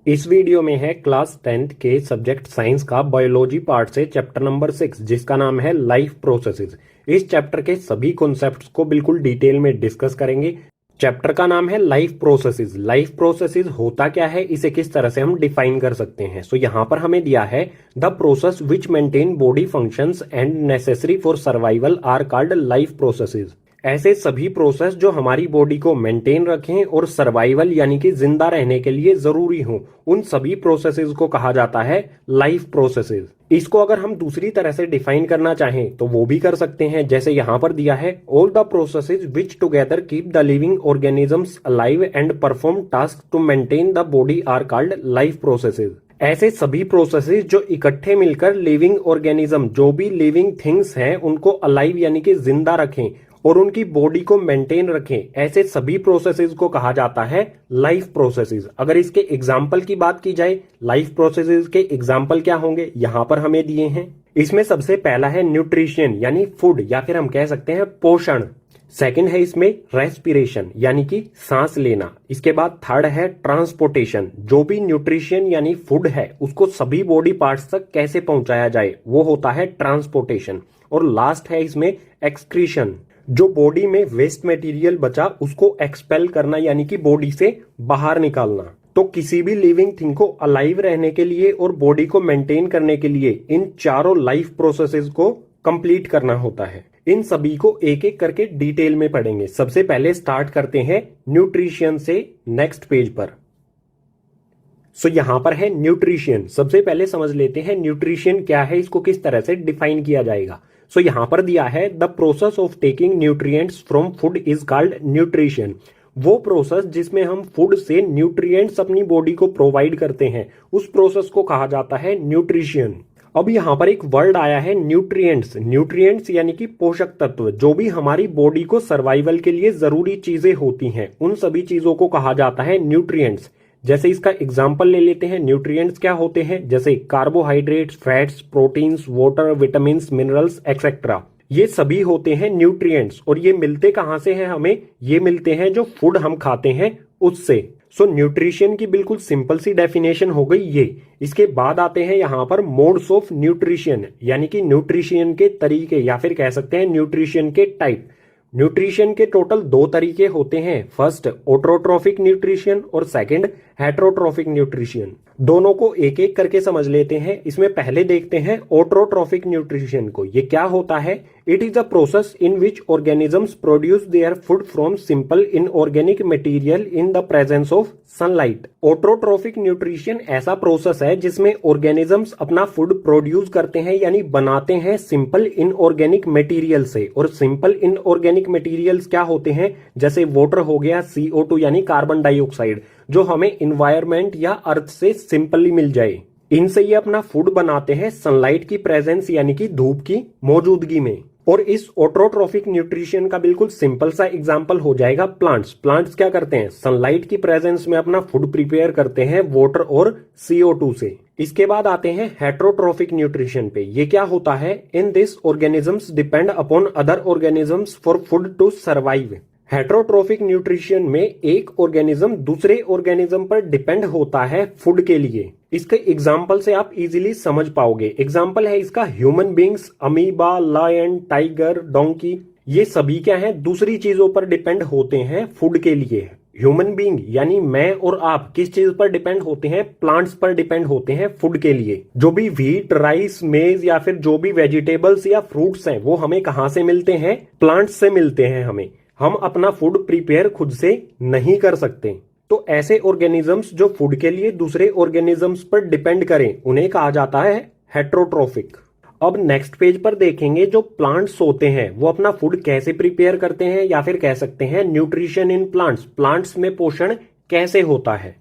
इस वीडियो में है क्लास 10th के सब्जेक्ट साइंस का बायोलॉजी पार्ट से चैप्टर नंबर 6 जिसका नाम है लाइफ प्रोसेसेस। इस चैप्टर के सभी कॉन्सेप्ट्स को बिल्कुल डिटेल में डिस्कस करेंगे। चैप्टर का नाम है लाइफ प्रोसेसेस। लाइफ प्रोसेसेस होता क्या है, इसे किस तरह से हम डिफाइन कर सकते हैं। सो यहाँ पर हमें दिया है the process which maintain body functions and necessary for survival are called life processes. ऐसे सभी प्रोसेस जो हमारी बॉडी को मेंटेन रखें और सर्वाइवल यानी कि जिंदा रहने के लिए जरूरी हो, उन सभी प्रोसेसेस को कहा जाता है लाइफ प्रोसेसेस। इसको अगर हम दूसरी तरह से डिफाइन करना चाहें तो वो भी कर सकते हैं, जैसे यहां पर दिया है all the processes which together keep the living organisms alive and perform task to maintain the body are called life processes. ऐसे सभी प्रोसेसेस जो इकट्ठे मिलकर लिविंग ऑर्गेनिज्म, जो भी लिविंग थिंग्स हैं, उनको अलाइव यानी कि जिंदा रखें और उनकी बॉडी को मेंटेन रखें, ऐसे सभी प्रोसेसेस को कहा जाता है लाइफ प्रोसेसेस। अगर इसके एग्जाम्पल की बात की जाए, लाइफ प्रोसेसेस के एग्जाम्पल क्या होंगे यहां पर हमें दिए हैं। इसमें सबसे पहला है न्यूट्रिशन यानी फूड या फिर हम कह सकते हैं पोषण। सेकंड है इसमें रेस्पिरेशन यानी कि सांस लेना। इसके बाद थर्ड है ट्रांसपोर्टेशन, जो भी न्यूट्रिशन यानी फूड है उसको सभी बॉडी पार्ट्स तक कैसे पहुंचाया जाए, वो होता है ट्रांसपोर्टेशन। और लास्ट है इसमें एक्सक्रीशन, जो बॉडी में वेस्ट मटेरियल बचा उसको एक्सपेल करना यानी कि बॉडी से बाहर निकालना। तो किसी भी लिविंग थिंग को अलाइव रहने के लिए और बॉडी को मेंटेन करने के लिए इन चारों लाइफ प्रोसेसेस को कंप्लीट करना होता है। इन सभी को एक एक करके डिटेल में पढ़ेंगे। सबसे पहले स्टार्ट करते हैं न्यूट्रिशन से नेक्स्ट पेज पर। सो यहां पर है न्यूट्रिशन। सबसे पहले समझ लेते हैं न्यूट्रिशन क्या है, इसको किस तरह से डिफाइन किया जाएगा। सो यहां पर दिया है the process of taking nutrients from food is called nutrition. वो प्रोसेस जिसमें हम फूड से न्यूट्रिएंट्स अपनी बॉडी को प्रोवाइड करते हैं, उस प्रोसेस को कहा जाता है न्यूट्रिशन। अब यहां पर एक वर्ड आया है न्यूट्रिएंट्स। न्यूट्रिएंट्स यानी कि पोषक तत्व, जो भी हमारी बॉडी को सर्वाइवल के लिए जरूरी चीजें होती हैं, उन सभी चीजों को कहा जाता है न्यूट्रिएंट्स। जैसे इसका एग्जाम्पल ले लेते हैं, न्यूट्रिएंट्स क्या होते हैं, जैसे carbohydrates, fats, proteins, water, vitamins, minerals etcetera. ये सभी होते हैं न्यूट्रिएंट्स। और ये मिलते कहां से हैं हमें, ये मिलते हैं जो फूड हम खाते हैं उससे। सो न्यूट्रिशन की बिल्कुल सिंपल सी डेफिनेशन हो गई ये। इसके बाद आते हैं यहां पर मोड्स ऑफ न्यूट्रिशन यानी कि न्यूट्रिशन के तरीके या फिर कह सकते हैं न्यूट्रिशन के टाइप। न्यूट्रिशन के टोटल दो तरीके होते हैं, फर्स्ट ऑटोट्रोफिक न्यूट्रिशन और सेकंड हेटरोट्रोफिक न्यूट्रिशन। दोनों को एक एक करके समझ लेते हैं। इसमें पहले देखते हैं ऑटोट्रोफिक न्यूट्रिशन को। ये क्या होता है, it is a process in which organisms produce their food from simple inorganic material in the presence of sunlight. Autotrophic nutrition ऐसा प्रोसेस है जिसमें ऑर्गेनिजम्स अपना फूड प्रोड्यूस करते हैं यानी बनाते हैं सिंपल इनऑर्गेनिक मटेरियल से। और सिंपल इनऑर्गेनिक मटेरियल्स क्या होते हैं, जैसे वाटर हो गया, CO2 यानी कार्बन डाइऑक्साइड, जो हमें इन्वायरमेंट या अर्थ से सिंपली मिल जाए। इनसे ये अपना फूड बनाते हैं सनलाइट की प्रेजेंस यानी कि धूप की मौजूदगी में। और इस ऑटोट्रोफिक न्यूट्रिशन का बिल्कुल सिंपल सा एग्जांपल हो जाएगा प्लांट्स। प्लांट्स क्या करते हैं, सनलाइट की प्रेजेंस में अपना फूड प्रिपेयर करते हैं वाटर और CO2 से। इसके बाद आते हैं हेटरोट्रोफिक न्यूट्रिशन पे। ये क्या होता है, in this organisms depend upon other organisms for food to survive. Heterotrophic nutrition में एक ऑर्गेनिज्म दूसरे ऑर्गेनिज्म पर डिपेंड होता है फूड के लिए। इसके एग्जाम्पल से आप इजीली समझ पाओगे। एग्जाम्पल है इसका human beings, amoeba, lion, tiger, donkey. ये सभी क्या हैं, दूसरी चीजों पर डिपेंड होते हैं फूड के लिए। ह्यूमन बींग यानी मैं और आप किस चीज पर डिपेंड होते हैं, प्लांट्स पर डिपेंड होते हैं फूड के लिए। जो भी व्हीट, राइस, मेज या फिर जो भी वेजिटेबल्स या फ्रूट्स हैं, वो हमें कहां से मिलते हैं, प्लांट्स से मिलते हैं हमें। हम अपना फूड प्रिपेयर खुद से नहीं कर सकते। तो ऐसे ऑर्गेनिजम्स जो फूड के लिए दूसरे ऑर्गेनिजम्स पर डिपेंड करें, उन्हें कहा जाता है हेटरोट्रोफिक। अब नेक्स्ट पेज पर देखेंगे जो प्लांट्स होते हैं वो अपना फूड कैसे प्रिपेयर करते हैं, या फिर कह सकते हैं न्यूट्रिशन इन प्लांट्स, प्लांट्स में पोषण कैसे होता है।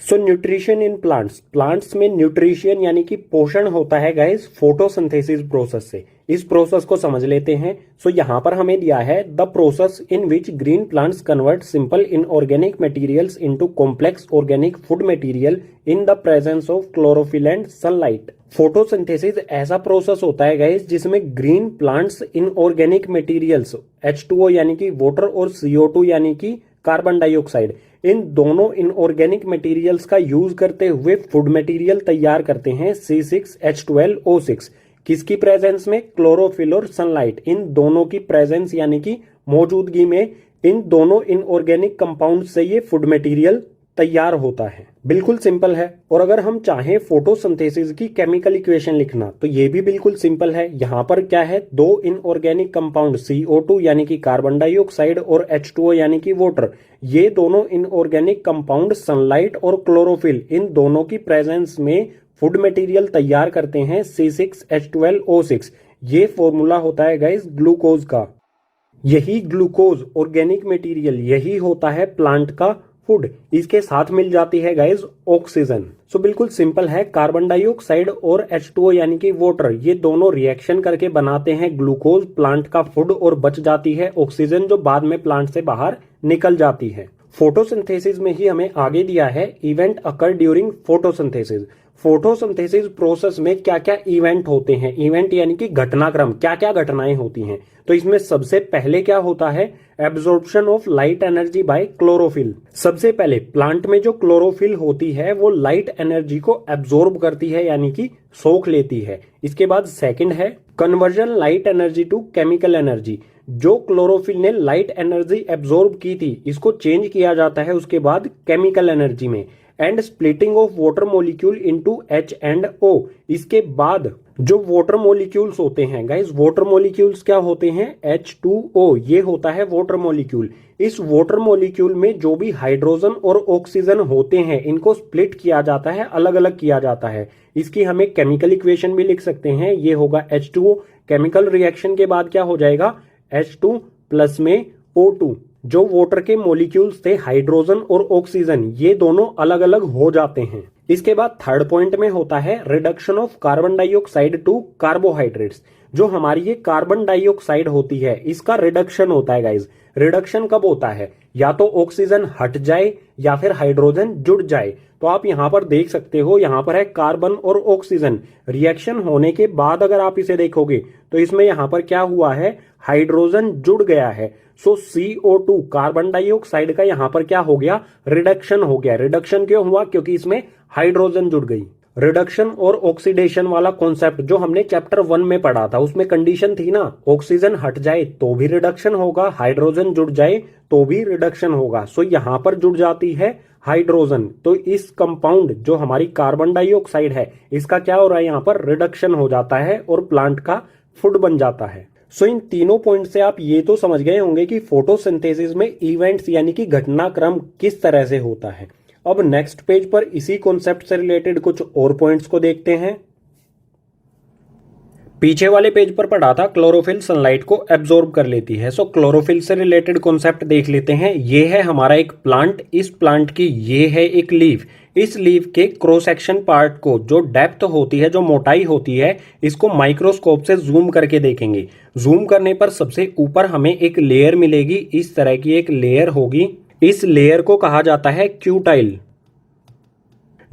सो न्यूट्रिशन इन प्लांट्स, प्लांट्स में न्यूट्रिशन यानी कि पोषण होता है गाइस फोटोसिंथेसिस प्रोसेस से। इस प्रोसेस को समझ लेते हैं। सो यहां पर हमें दिया है the process in which green plants convert simple inorganic materials into complex organic food material in the presence of chlorophyll and sunlight. Photosynthesis ऐसा प्रोसेस होता है गाइस जिसमें green plants inorganic materials H2O यानी कि वाटर और CO2 यानी कि carbon dioxide, इन दोनों इनऑर्गेनिक मटेरियल्स का यूज करते हुए फूड मटेरियल तैयार करते हैं C6H12O6। किसकी प्रेजेंस में? क्लोरोफिल और सनलाइट, इन दोनों की प्रेजेंस यानी कि मौजूदगी में इन दोनों इनऑर्गेनिक कंपाउंड से ये फूड मटेरियल तैयार होता है। बिल्कुल सिंपल है। और अगर हम चाहें फोटोसिंथेसिस की केमिकल इक्वेशन लिखना तो ये भी बिल्कुल सिंपल है। यहाँ पर क्या है, दो इनऑर्गेनिक कंपाउंड CO2 यानी कि कार्बन डाइऑक्साइड और H2O यानी कि वाटर, ये दोनों इनऑर्गेनिक कंपाउंड सनलाइट और क्लोरोफिल, इन दोनों की प्रेजेंस में फूड मटेरियल तैयार करते हैं C6H12O6। ये फॉर्मूला होता है गाइस ग्लूकोज का। यही ग्लूकोज ऑर्गेनिक मटेरियल, यही होता है प्लांट का फूड। इसके साथ मिल जाती है गाइस ऑक्सीजन। सो बिल्कुल सिंपल है, कार्बन डाइऑक्साइड और H2O यानी कि वाटर, ये दोनों रिएक्शन करके बनाते हैं ग्लूकोज, प्लांट का फूड, और बच जाती है ऑक्सीजन जो बाद में प्लांट से बाहर निकल जाती है। फोटोसिंथेसिस में ही हमें आगे दिया है event occur during photosynthesis. Photosynthesis process में क्या क्या इवेंट होते हैं, इवेंट यानी कि घटनाक्रम, क्या क्या घटनाएं होती हैं। तो इसमें सबसे पहले क्या होता है, absorption of light energy by chlorophyll. सबसे पहले प्लांट में जो क्लोरोफिल होती है वो लाइट एनर्जी को एब्जॉर्ब करती है यानी कि सोख लेती है। इसके बाद सेकंड है conversion light energy to chemical energy. जो क्लोरोफिल ने लाइट एनर्जी एब्जॉर्ब की थी इसको चेंज किया जाता है उसके बाद केमिकल एनर्जी में। And splitting of water molecule into H and O। इसके बाद जो वाटर मॉलिक्यूल्स होते हैं गाइस, वाटर मॉलिक्यूल्स क्या होते हैं, H2O, ये होता है वाटर मॉलिक्यूल। इस वाटर मॉलिक्यूल में जो भी हाइड्रोजन और ऑक्सीजन होते हैं इनको स्प्लिट किया जाता है, अलग अलग किया जाता है। इसकी हमें केमिकल इक्वेशन भी लिख सकते हैं, ये होगा H2O। केमिकल रिएक्शन के बाद क्या हो जाएगा, H2 प्लस में O2। जो वाटर के मॉलिक्यूल्स थे हाइड्रोजन और ऑक्सीजन, ये दोनों अलग अलग हो जाते हैं। इसके बाद थर्ड पॉइंट में होता है reduction of carbon dioxide to carbohydrates. जो हमारी ये कार्बन डाइऑक्साइड होती है इसका रिडक्शन होता है गाइज। रिडक्शन कब होता है, या तो ऑक्सीजन हट जाए या फिर हाइड्रोजन जुड़ जाए। तो आप यहां पर देख सकते हो, यहां पर है कार्बन और ऑक्सीजन, रिएक्शन होने के बाद अगर आप इसे देखोगे तो इसमें यहां पर क्या हुआ है, हाइड्रोजन जुड़ गया है। सो CO2 कार्बन डाइऑक्साइड का यहां पर क्या हो गया, रिडक्शन हो गया। रिडक्शन क्यों हुआ, क्योंकि इसमें हाइड्रोजन जुड़ गई। रिडक्शन और ऑक्सीडेशन वाला कॉन्सेप्ट जो हमने चैप्टर 1 में पढ़ा था उसमें कंडीशन थी ना, ऑक्सीजन हट जाए तो भी रिडक्शन होगा, हाइड्रोजन जुड़ जाए तो भी रिडक्शन होगा। सो यहां पर जुड़ जाती है हाइड्रोजन, तो इस कंपाउंड जो हमारी कार्बन डाइऑक्साइड है इसका क्या हो रहा है, यहां पर रिडक्शन हो जाता है और प्लांट का फूड बन जाता है। सो इन तीनों पॉइंट से आप ये तो समझ गए होंगे कि फोटोसिंथेसिस में इवेंट्स यानी कि घटनाक्रम किस तरह से होता है। अब नेक्स्ट पेज पर इसी कॉन्सेप्ट से रिलेटेड कुछ और पॉइंट्स को देखते हैं। पीछे वाले पेज पर पढ़ा था क्लोरोफिल सनलाइट को एब्जॉर्ब कर लेती है। सो क्लोरोफिल से रिलेटेड कॉन्सेप्ट देख लेते हैं। ये है हमारा एक प्लांट, इस प्लांट की ये है एक लीफ। इस लीफ के क्रॉस सेक्शन पार्ट को, जो डेप्थ होती है, जो मोटाई होती है, इसको माइक्रोस्कोप से जूम करके देखेंगे। जूम करने पर सबसे ऊपर हमें एक लेयर मिलेगी, इस तरह की एक लेयर होगी। इस लेयर को कहा जाता है क्यूटाइल।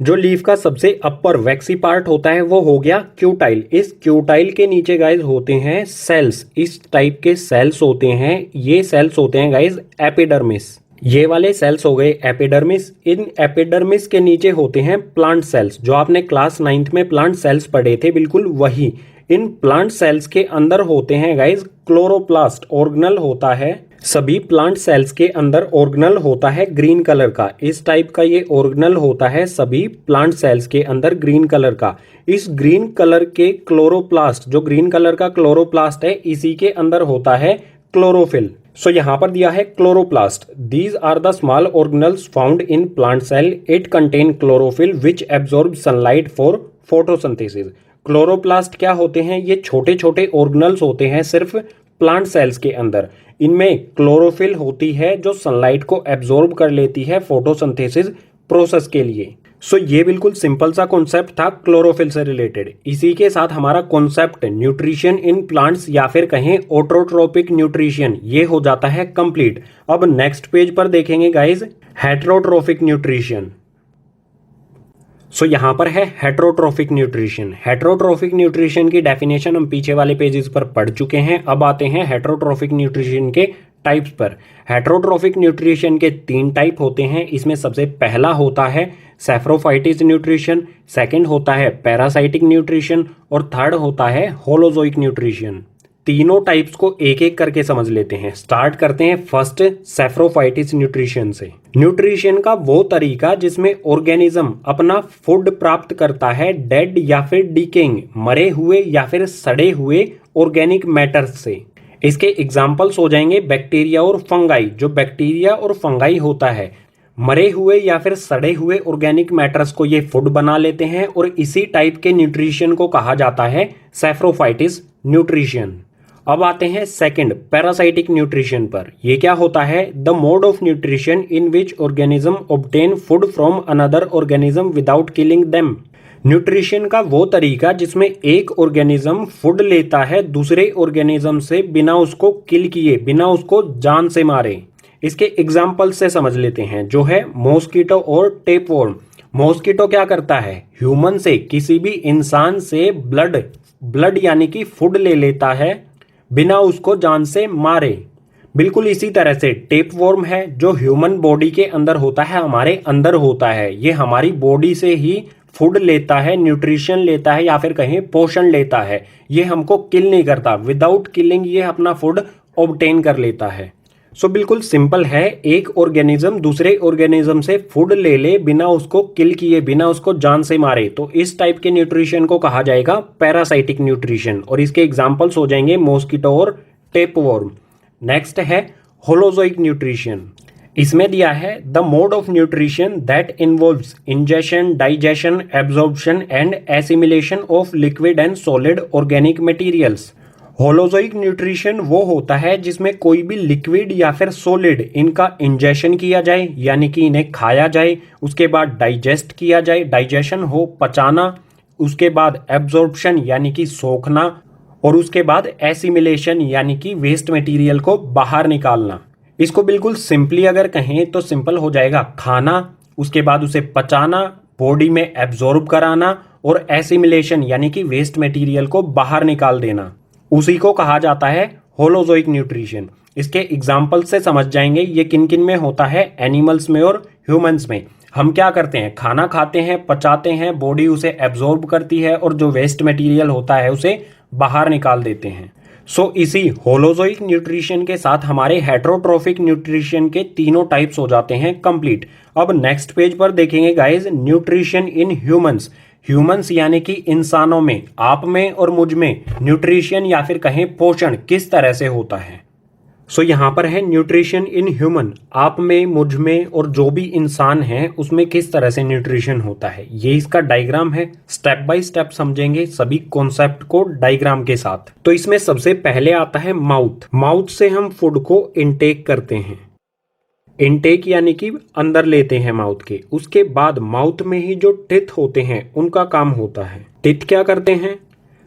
जो लीफ का सबसे अपर वैक्सी पार्ट होता है वो हो गया क्यूटाइल। इस क्यूटाइल के नीचे गाइज होते हैं सेल्स, इस टाइप के सेल्स होते हैं। ये सेल्स होते हैं गाइज एपिडर्मिस। ये वाले सेल्स हो गए एपिडर्मिस। इन एपिडर्मिस के नीचे होते हैं प्लांट सेल्स, जो आपने क्लास 9th में प्लांट सेल्स पढ़े थे, बिल्कुल वही। इन प्लांट सेल्स के अंदर होते हैं गाइज क्लोरोप्लास्ट, ऑर्गेनल होता है। सभी प्लांट सेल्स के अंदर ऑर्गेनल होता है ग्रीन कलर का, इस टाइप का ये ऑर्गेनल होता है सभी प्लांट सेल्स के अंदर ग्रीन कलर का। इस ग्रीन कलर के क्लोरोप्लास्ट, जो ग्रीन कलर का क्लोरोप्लास्ट है, इसी के अंदर होता है क्लोरोफिल। सो यहां पर दिया है chloroplast. These are the small organelles found in plant cell, it contain chlorophyll which absorb sunlight for photosynthesis. Chloroplast क्या होते हैं, ये छोटे छोटे ऑर्गेनल्स होते हैं सिर्फ प्लांट सेल्स के अंदर। इनमें क्लोरोफिल होती है जो सनलाइट को एब्जॉर्ब कर लेती है फोटोसिंथेसिस प्रोसेस के लिए। सो ये बिल्कुल सिंपल सा कॉन्सेप्ट था क्लोरोफिल से रिलेटेड। इसी के साथ हमारा कॉन्सेप्ट न्यूट्रिशन इन प्लांट्स या फिर कहें ऑटोट्रोपिक न्यूट्रिशन, ये हो जाता है कंप्लीट। अब नेक्स्ट पेज पर देखेंगे गाइज हेटरोट्रोफिक न्यूट्रिशन। सो यहां पर है हेटरोट्रोफिक न्यूट्रिशन। हेटरोट्रोफिक न्यूट्रिशन की डेफिनेशन हम पीछे वाले पेजेस पर पढ़ चुके हैं। अब आते हैं हेटरोट्रोफिक न्यूट्रिशन के टाइप्स पर। हेटरोट्रोफिक न्यूट्रिशन के 3 टाइप होते हैं। इसमें सबसे पहला होता है सैप्रोफाइटिस न्यूट्रिशन, सेकंड होता है पैरासाइटिक न्यूट्रिशन और थर्ड होता है होलोजोइक न्यूट्रिशन। तीनों टाइप्स को एक एक करके समझ लेते हैं। स्टार्ट करते हैं फर्स्ट सैप्रोफाइटिस न्यूट्रिशन से। न्यूट्रिशन का वो तरीका जिसमें ऑर्गेनिज्म अपना फूड प्राप्त करता है डेड या फिर डिकेइंग, मरे हुए या फिर सड़े हुए ऑर्गेनिक मैटर से। इसके एग्जाम्पल्स हो जाएंगे बैक्टीरिया और फंगाई। जो बैक्टीरिया और फंगाई होता है, मरे हुए या फिर सड़े हुए ऑर्गेनिक मैटर्स को ये फूड बना लेते हैं और इसी टाइप के न्यूट्रिशन को कहा जाता है सैप्रोफाइटिस न्यूट्रिशन। अब आते हैं सेकंड पैरासाइटिक न्यूट्रिशन पर। यह क्या होता है? The mode of nutrition in which organism obtain food from another organism without killing them. Nutrition का वो तरीका जिसमें एक ऑर्गेनिज्म फूड लेता है दूसरे ऑर्गेनिज्म से बिना उसको किल किए, बिना उसको जान से मारे। इसके एग्जाम्पल से समझ लेते हैं, जो है मॉस्किटो और टेपवॉर्म। मॉस्किटो क्या करता है? ह्यूमन से, किसी भी इंसान से ब्लड यानी कि फूड ले लेता है बिना उसको जान से मारे। बिल्कुल इसी तरह से टेपवॉर्म है, जो ह्यूमन बॉडी के अंदर होता है, हमारे अंदर होता है। ये हमारी बॉडी से ही फूड लेता है, न्यूट्रिशन लेता है या फिर कहीं पोषण लेता है। ये हमको किल नहीं करता, विदाउट किलिंग ये अपना फूड ऑब्टेन कर लेता है। सो बिल्कुल सिंपल है, एक ऑर्गेनिज्म दूसरे ऑर्गेनिज्म से फूड ले ले बिना उसको किल किए, बिना उसको जान से मारे, तो इस टाइप के न्यूट्रिशन को कहा जाएगा पैरासाइटिक न्यूट्रिशन। और इसके एग्जांपल्स हो जाएंगे मॉस्किटो और टेपवॉर्म। नेक्स्ट है होलोजोइक न्यूट्रिशन। इसमें दिया है the mode of nutrition that involves ingestion, digestion, absorption and assimilation of liquid and solid organic materials. Holozoic nutrition वो होता है जिसमें कोई भी लिक्विड या फिर सॉलिड इनका इंजेशन किया जाए, यानी कि इन्हें खाया जाए, उसके बाद डाइजेस्ट किया जाए, डाइजेशन हो, पचाना, उसके बाद एब्जॉर्प्शन यानी कि सोखना, और उसके बाद एसिमिलेशन यानी कि वेस्ट मटेरियल को बाहर निकालना। इसको बिल्कुल सिंपली अगर कहें तो सिंपल हो जाएगा, खाना, उसके बाद उसे पचाना, बॉडी में एब्जॉर्ब कराना, और एसिमिलेशन यानी कि वेस्ट मटेरियल को बाहर निकाल देना, उसी को कहा जाता है होलोजोइक न्यूट्रिशन। इसके एग्जाम्पल से समझ जाएंगे ये किन किन में होता है, एनिमल्स में और ह्यूमंस में। हम क्या करते हैं? खाना खाते हैं, पचाते हैं, बॉडी उसे एब्जॉर्ब करती है और जो वेस्ट मटेरियल होता है उसे बाहर निकाल देते हैं। सो इसी होलोजोइक न्यूट्रिशन के साथ हमारे हेटरोट्रोफिक न्यूट्रिशन के तीनों टाइप्स हो जाते हैं कंप्लीट। अब नेक्स्ट पेज पर देखेंगे guys, nutrition in humans. Humans यानी कि इंसानों में, आप में और मुझ में न्यूट्रिशन या फिर कहें पोषण किस तरह से होता है। सो यहाँ पर है न्यूट्रिशन इन ह्यूमन, आप में, मुझ में और जो भी इंसान है उसमें किस तरह से न्यूट्रिशन होता है। ये इसका डायग्राम है, स्टेप बाय स्टेप समझेंगे सभी कॉन्सेप्ट को डायग्राम के साथ। तो इसमें सबसे पहले आता है माउथ। माउथ से हम फूड को इनटेक करते हैं। इनटेक यानी कि अंदर लेते हैं माउथ के। उसके बाद माउथ में ही जो टिथ होते हैं उनका काम होता है। टिथ क्या करते हैं?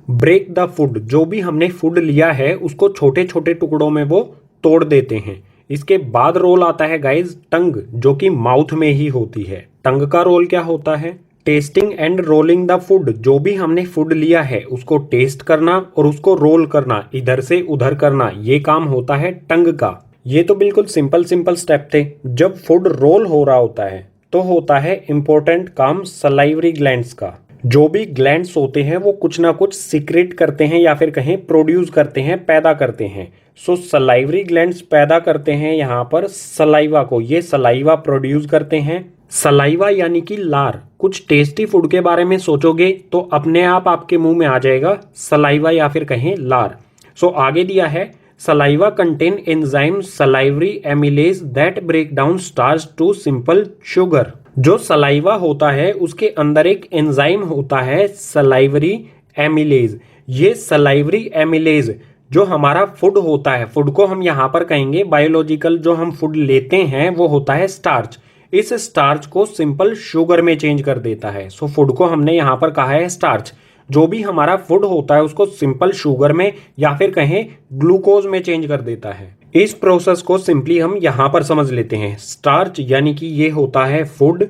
Break the food. जो भी हमने फूड लिया है उसको छोटे छोटे टुकड़ों में वो तोड़ देते हैं। इसके बाद रोल आता है गाइज टंग, जो कि माउथ में ही होती है। टंग का रोल क्या होता है? Testing and rolling the food. जो भी हमने फूड लिया है उसको टेस्ट करना और उसको रोल करना, इधर से उधर करना, ये काम होता है टंग का। ये तो बिल्कुल सिंपल स्टेप थे। जब फूड रोल हो रहा होता है तो होता है इंपॉर्टेंट काम सलाइवरी ग्लैंड्स का। जो भी ग्लैंड्स होते हैं वो कुछ ना कुछ सीक्रेट करते हैं या फिर कहें प्रोड्यूस करते हैं, पैदा करते हैं। सो सलाइवरी ग्लैंड्स पैदा करते हैं यहाँ पर सलाइवा को। ये सलाइवा प्रोड्यूस करते हैं। सलाइवा यानी कि लार। कुछ टेस्टी फूड के बारे में सोचोगे तो अपने आप आपके मुंह में आ जाएगा सलाइवा या फिर कहें लार। सो आगे दिया है saliva contain enzyme salivary amylase that break down starch to simple sugar. जो सलाइवा होता है उसके अंदर एक एंजाइम होता है सलाइवरी एमिलेज। ये सलाइवरी एमिलेज जो हमारा फूड होता है, फूड को हम यहाँ पर कहेंगे बायोलॉजिकल, जो हम फूड लेते हैं वो होता है स्टार्च। इस स्टार्च को सिंपल शुगर में चेंज कर देता है। सो फूड को हमने यहाँ पर कहा है स्टार्च। जो भी हमारा फूड होता है उसको सिंपल शुगर में या फिर कहें ग्लूकोज में चेंज कर देता है। इस प्रोसेस को सिंपली हम यहाँ पर समझ लेते हैं। स्टार्च यानी कि ये होता है फूड।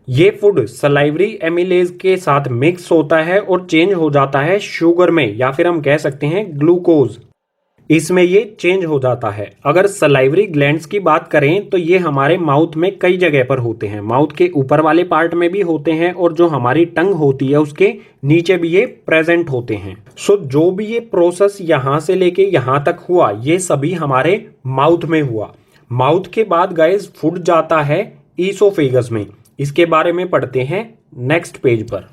ये फूड सलाइवरी एमिलेज के साथ मिक्स होता है और चेंज हो जाता है शुगर में या फिर हम कह सकते हैं ग्लूकोज। इसमें ये चेंज हो जाता है। अगर सलाइवरी ग्लैंड्स की बात करें तो ये हमारे माउथ में कई जगह पर होते हैं, माउथ के ऊपर वाले पार्ट में भी होते हैं और जो हमारी टंग होती है उसके नीचे भी ये प्रेजेंट होते हैं। सो जो भी ये प्रोसेस यहाँ से लेके यहाँ तक हुआ ये सभी हमारे माउथ में हुआ। माउथ के बाद गाइस फूड जाता है ईसोफेगस में। इसके बारे में पढ़ते हैं नेक्स्ट पेज पर।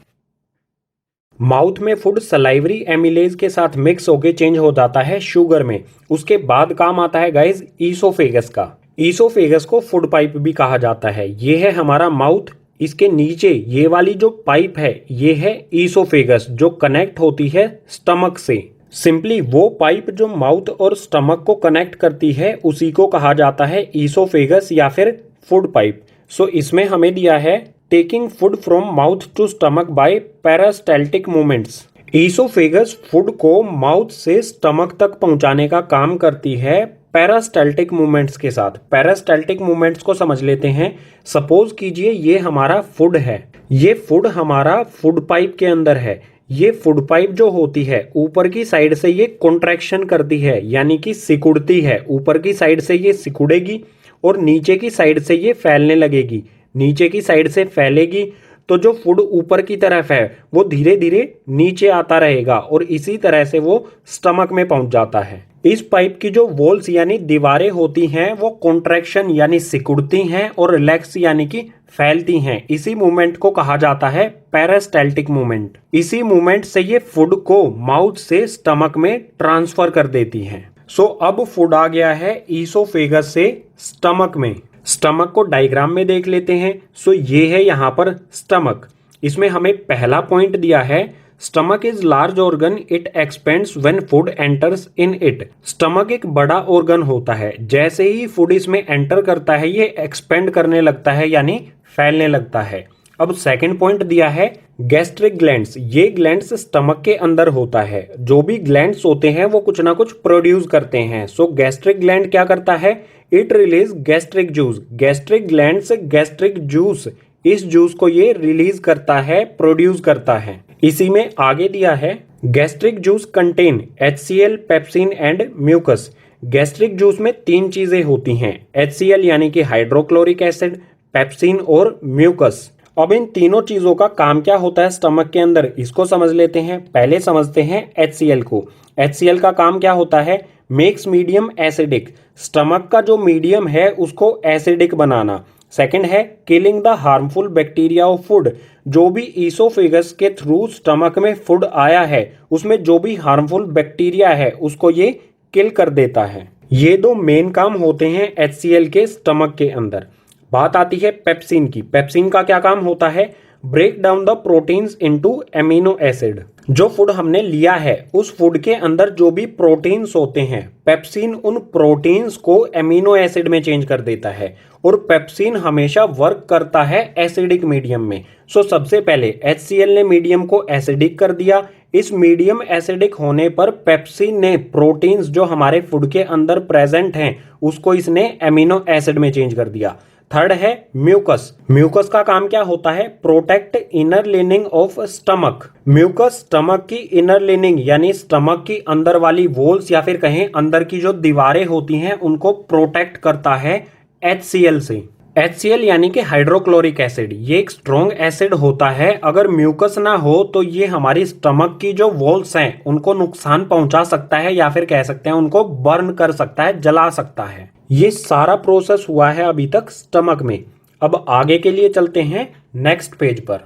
माउथ में फूड सलाइवरी एमिलेज के साथ मिक्स होके चेंज हो जाता है शुगर में। उसके बाद काम आता है गाइस ईसोफेगस का। ईसोफेगस को फूड पाइप भी कहा जाता है। ये है हमारा माउथ, इसके नीचे ये वाली जो पाइप है ये है ईसोफेगस जो कनेक्ट होती है स्टमक से। सिंपली वो पाइप जो माउथ और स्टमक को कनेक्ट करती है उसी को कहा जाता है ईसोफेगस या फिर फूड पाइप। सो इसमें हमें दिया है taking food from mouth to stomach by peristaltic movements. Oesophagus food को माउथ से स्टमक तक पहुंचाने का काम करती है पेरिस्टाल्टिक मूवमेंट्स के साथ। पेरिस्टाल्टिक मूवमेंट्स को समझ लेते हैं। सपोज कीजिए ये हमारा फूड है, ये फूड हमारा फूड पाइप के अंदर है। ये फूड पाइप जो होती है ऊपर की साइड से ये कॉन्ट्रैक्शन करती है यानी कि सिकुड़ती है। ऊपर की साइड से ये सिकुड़ेगी और नीचे की साइड से ये फैलने लगेगी। नीचे की साइड से फैलेगी तो जो फूड ऊपर की तरफ है वो धीरे धीरे नीचे आता रहेगा और इसी तरह से वो स्टमक में पहुंच जाता है। इस पाइप की जो वॉल्स यानी दीवारें होती हैं वो कॉन्ट्रैक्शन यानी सिकुड़ती हैं और रिलैक्स यानी कि फैलती हैं। इसी मूवमेंट को कहा जाता है पेरिस्टाल्टिक मूवमेंट। इसी मूवमेंट से ये फूड को माउथ से स्टमक में ट्रांसफर कर देती हैं। सो अब फूड आ गया है ईसोफेगस से स्टमक में। स्टमक को डायग्राम में देख लेते हैं। सो ये है यहाँ पर स्टमक। इसमें हमें पहला पॉइंट दिया है stomach is large organ, it expends when food enters in it. Stomach एक बड़ा ऑर्गन होता है, जैसे ही फूड इसमें एंटर करता है ये एक्सपेंड करने लगता है यानी फैलने लगता है। अब सेकंड पॉइंट दिया है गैस्ट्रिक ग्लैंड्स। ये ग्लैंड्स स्टमक के अंदर होता है। जो भी ग्लैंड्स होते हैं वो कुछ ना कुछ प्रोड्यूस करते हैं। सो गैस्ट्रिक ग्लैंड क्या करता है, it release gastric juice. Gastric glands gastric juice, इस जूस को ये रिलीज करता है, प्रोड्यूस करता है। इसी में आगे दिया है gastric juice contain HCl, pepsin and mucus. Gastric juice में तीन चीजें होती हैं, HCl यानी कि हाइड्रोक्लोरिक एसिड, पेप्सिन और म्यूकस। अब इन तीनों चीजों का काम क्या होता है स्टमक के अंदर, इसको समझ लेते हैं। पहले समझते हैं HCl को। HCl का काम क्या होता है, मेक्स मीडियम एसिडिक। स्टमक का जो मीडियम है उसको एसिडिक बनाना। सेकंड है killing the harmful bacteria of food. जो भी ईसोफेगस के थ्रू स्टमक में फूड आया है उसमें जो भी हार्मफुल बैक्टीरिया है उसको ये किल कर देता है। ये दो मेन काम होते हैं HCl के स्टमक के अंदर। बात आती है पेप्सिन की। पेप्सिन का क्या काम होता है, break down the proteins into amino acid. जो फूड हमने लिया है उस फूड के अंदर जो भी प्रोटीन्स होते हैं, पेप्सिन उन प्रोटीन्स को एमिनो एसिड में चेंज कर देता है और पेप्सिन हमेशा वर्क करता है एसिडिक मीडियम में। सो सबसे पहले HCl ने मीडियम को एसिडिक कर दिया। इस मीडियम एसिडिक होने पर पेप्सिन ने प्रोटीन्स जो हमारे फूड के अंदर प्रेजेंट हैं उसको इसने एमिनो एसिड में चेंज कर दिया। थर्ड है म्यूकस। म्यूकस का काम क्या होता है, protect inner lining of stomach. Mucus stomach की इनर लिनिंग यानी स्टमक की अंदर वाली वॉल्स या फिर कहें अंदर की जो दीवारें होती हैं उनको प्रोटेक्ट करता है HCl से। HCl यानी कि हाइड्रोक्लोरिक एसिड, ये एक स्ट्रॉन्ग एसिड होता है। अगर म्यूकस ना हो तो ये हमारी स्टमक की जो वॉल्स हैं उनको नुकसान पहुंचा सकता है या फिर कह सकते हैं उनको बर्न कर सकता है, जला सकता है। ये सारा प्रोसेस हुआ है अभी तक स्टमक में। अब आगे के लिए चलते हैं नेक्स्ट पेज पर।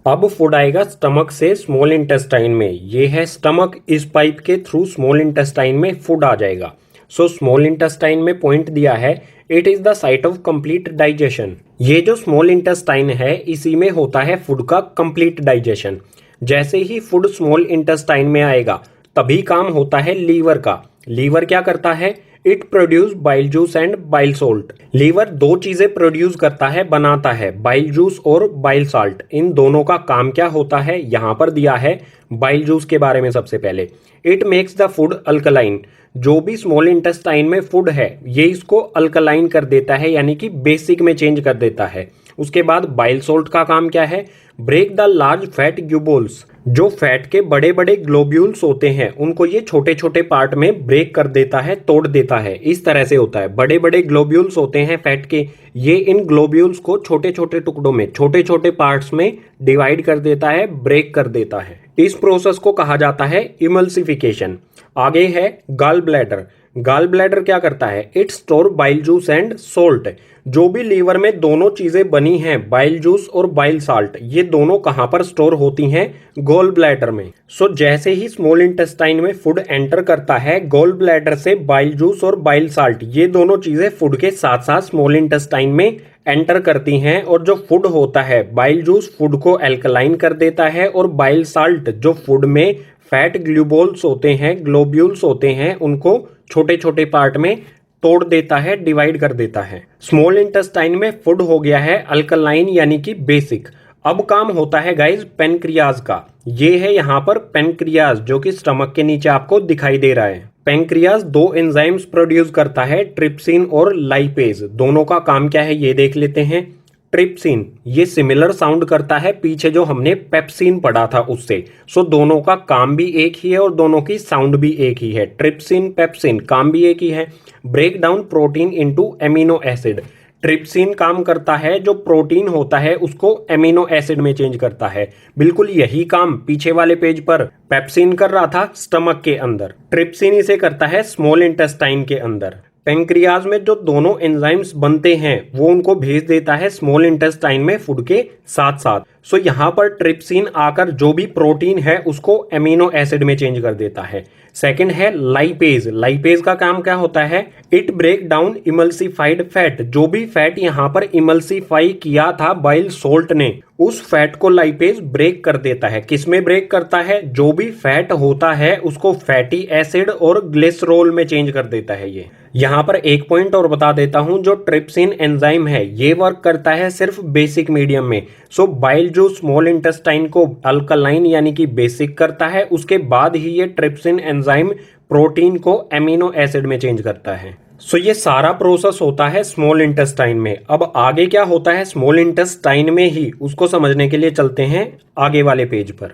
अब फूड आएगा स्टमक से स्मॉल इंटेस्टाइन में। ये है स्टमक, इस पाइप के थ्रू स्मॉल इंटेस्टाइन में फूड आ जाएगा। सो स्मॉल इंटेस्टाइन में पॉइंट दिया है it is the site of complete digestion. ये जो स्मॉल इंटेस्टाइन है इसी में होता है फूड का कंप्लीट डाइजेशन। जैसे ही फूड स्मॉल इंटेस्टाइन में आएगा तभी काम होता है लीवर का। लीवर क्या करता है, it produce bile juice and bile salt. Liver दो चीजें प्रोड्यूस करता है, बनाता है, बाइल जूस और बाइल साल्ट। इन दोनों का काम क्या होता है, यहां पर दिया है बाइल जूस के बारे में। सबसे पहले it makes the food alkaline. जो भी स्मॉल इंटेस्टाइन में फूड है ये इसको अल्कलाइन कर देता है यानी कि बेसिक में चेंज कर देता है। उसके बाद बाइल सोल्ट का काम क्या है, ब्रेक द लार्ज फैट ग्यूबोल्स, जो फैट के बड़े बड़े ग्लोब्यूल्स होते हैं उनको ये छोटे छोटे पार्ट में ब्रेक कर देता है, तोड़ देता है। इस तरह से होता है, बड़े बड़े ग्लोब्यूल्स होते हैं फैट के, ये इन ग्लोब्यूल्स को छोटे छोटे टुकड़ों में, छोटे छोटे पार्ट्स में डिवाइड कर देता है, ब्रेक कर देता है। इस प्रोसेस को कहा जाता है इमल्सिफिकेशन। आगे है गॉल ब्लैडर। गॉल ब्लैडर क्या करता है, it store bile juice and salt. जो भी लीवर में दोनों चीजें बनी हैं, बाइल जूस और बाइल साल्ट, ये दोनों कहां पर स्टोर होती हैं, गॉल ब्लैडर में। सो जैसे ही स्मॉल इंटेस्टाइन में फूड एंटर करता है, गॉल ब्लैडर से बाइल जूस और बाइल साल्ट, ये दोनों चीजें फूड के साथ साथ स्मॉल इंटेस्टाइन में एंटर करती हैं, और जो फूड होता है, बाइल जूस फूड को एल्कलाइन कर देता है, और बाइल साल्ट जो फूड में फैट ग्लूबोल्स होते हैं, ग्लोब्यूल्स होते हैं, उनको छोटे छोटे पार्ट में तोड़ देता है, डिवाइड कर देता है। स्मॉल इंटेस्टाइन में फूड हो गया है अल्कलाइन यानी कि बेसिक। अब काम होता है गाइज पेनक्रियाज का। ये है यहाँ पर पेनक्रियाज, जो कि स्टमक के नीचे आपको दिखाई दे रहा है। पेनक्रियाज दो एंजाइम्स प्रोड्यूस करता है, ट्रिप्सिन और लाइपेज। दोनों का काम क्या है ये देख लेते हैं। ट्रिप्सिन ये सिमिलर साउंड करता है पीछे जो हमने पेप्सिन पढ़ा था उससे। सो दोनों का काम भी एक ही है और दोनों की साउंड भी एक ही है। ट्रिप्सिन पेप्सिन काम भी एक ही है। Break down protein into amino acid. Trypsin काम करता है, जो प्रोटीन होता है उसको एमिनो एसिड में चेंज करता है। बिल्कुल यही काम पीछे वाले पेज पर पेप्सिन कर रहा था स्टमक के अंदर, ट्रिप्सिन इसे करता है स्मॉल इंटेस्टाइन के अंदर। पेंक्रियाज में जो दोनों एंजाइम्स बनते हैं वो उनको भेज देता है स्मॉल इंटेस्टाइन में फूड के साथ साथ। सो यहाँ पर ट्रिप्सिन आकर जो भी प्रोटीन है उसको एमिनो एसिड में चेंज कर देता है। सेकंड है लाइपेज। लाइपेज का काम क्या होता है, it break down emulsified fat. जो भी फैट यहाँ पर इमल्सिफाई किया था बाइल सोल्ट ने, उस फैट को लाइपेज ब्रेक कर देता है। किसमें ब्रेक करता है, जो भी फैट होता है उसको फैटी एसिड और ग्लिसरॉल में चेंज कर देता है। ये यहाँ पर एक पॉइंट और बता देता हूं, जो ट्रिप्सिन एंजाइम है ये वर्क करता है सिर्फ बेसिक मीडियम में। सो बाइल जो स्मॉल इंटेस्टाइन को अल्कलाइन यानी कि बेसिक करता है, उसके बाद ही ये ट्रिप्सिन एंजाइम प्रोटीन को एमिनो एसिड में चेंज करता है। सो ये सारा प्रोसेस होता है स्मॉल इंटेस्टाइन में। अब आगे क्या होता है स्मॉल इंटेस्टाइन में ही, उसको समझने के लिए चलते हैं आगे वाले पेज पर।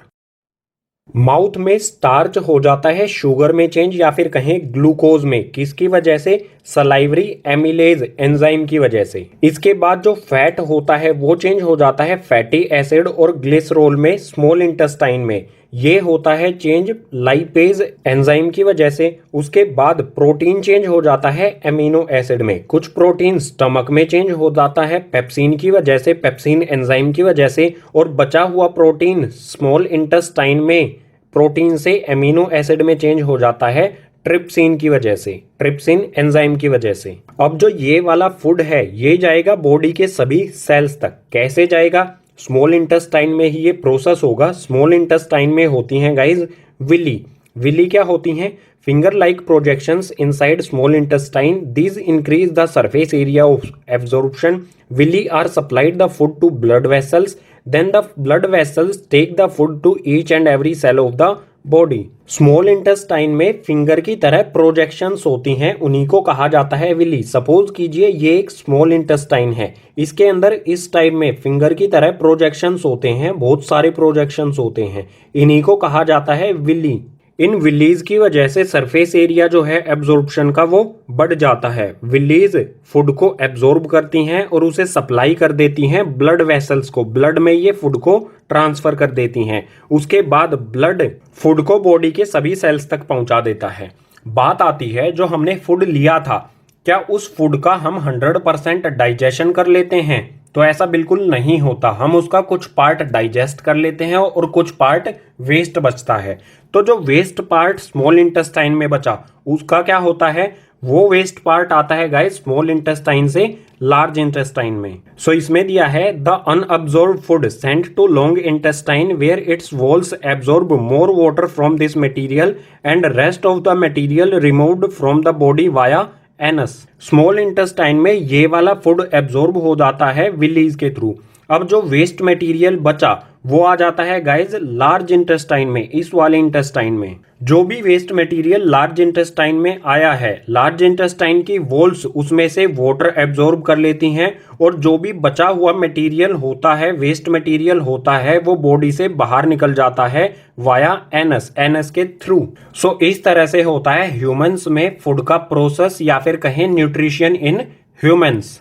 माउथ में स्टार्च हो जाता है शुगर में चेंज, या फिर कहें ग्लूकोज में। किसकी वजह से, सलाइवरी एमिलेज एंजाइम की वजह से। इसके बाद जो फैट होता है वो चेंज हो जाता है फैटी एसिड और ग्लिसरॉल में स्मॉल इंटेस्टाइन में। ये होता है चेंज लाइपेज एंजाइम की वजह से। उसके बाद प्रोटीन चेंज हो जाता है एमिनो एसिड में। कुछ प्रोटीन स्टमक में चेंज हो जाता है पेप्सिन की वजह से, पेप्सिन एंजाइम की वजह से। और बचा हुआ प्रोटीन स्मॉल इंटेस्टाइन में प्रोटीन से एमिनो एसिड में चेंज हो जाता है ट्रिप्सिन की वजह से, ट्रिप्सिन एंजाइम की वजह से। अब जो ये वाला फूड है ये जाएगा बॉडी के सभी सेल्स तक। कैसे जाएगा, स्मॉल इंटेस्टाइन में ही ये प्रोसेस होगा। स्मॉल इंटेस्टाइन में होती हैं गाइज विली। विली क्या होती हैं, finger like projections inside small intestine. These increase the surface area of absorption. Villi are supplied the food to blood vessels, then the blood vessels take the food to each and every cell of the body। Small intestine में finger की तरह projections होती हैं, उन्हीं को कहा जाता है विली। सपोज कीजिए ये एक स्मॉल इंटेस्टाइन है, इसके अंदर इस टाइप में फिंगर की तरह प्रोजेक्शंस होते हैं, बहुत सारे प्रोजेक्शंस होते हैं, इन्हीं को कहा जाता है विली। इन विलीज की वजह से सरफेस एरिया जो है एब्जॉर्प्शन का वो बढ़ जाता है। विलीज फूड को एब्जॉर्ब करती हैं और उसे सप्लाई कर देती हैं ब्लड वेसल्स को। ब्लड में ये फूड को ट्रांसफर कर देती हैं। उसके बाद ब्लड फूड को बॉडी के सभी सेल्स तक पहुंचा देता है। बात आती है जो हमने फूड लिया था, क्या उस फूड का हम 100% डाइजेशन कर लेते हैं? तो ऐसा बिल्कुल नहीं होता। हम उसका कुछ पार्ट डाइजेस्ट कर लेते हैं और कुछ पार्ट वेस्ट बचता है। तो जो वेस्ट पार्ट स्मॉल इंटेस्टाइन में बचा उसका क्या होता है, वो वेस्ट पार्ट आता है गाइस स्मॉल इंटेस्टाइन से लार्ज इंटेस्टाइन में। सो इसमें दिया है the unabsorbed food sent to long intestine where its walls absorb more water from this material and rest of the material removed from the body via anus. Small intestine में ये वाला food absorb हो जाता है villis के through. अब जो waste material बचा वो आ जाता है गाइज लार्ज इंटेस्टाइन में, इस वाले इंटेस्टाइन में। जो भी वेस्ट मटेरियल लार्ज इंटेस्टाइन में आया है, लार्ज इंटेस्टाइन की वॉल्स उसमें से वाटर एब्जॉर्ब कर लेती हैं, और जो भी बचा हुआ मटेरियल होता है, वेस्ट मटेरियल होता है, वो बॉडी से बाहर निकल जाता है वाया एनस, एनस के थ्रू। सो इस तरह से होता है ह्यूमंस में फूड का प्रोसेस, या फिर कहें न्यूट्रिशन इन ह्यूमंस।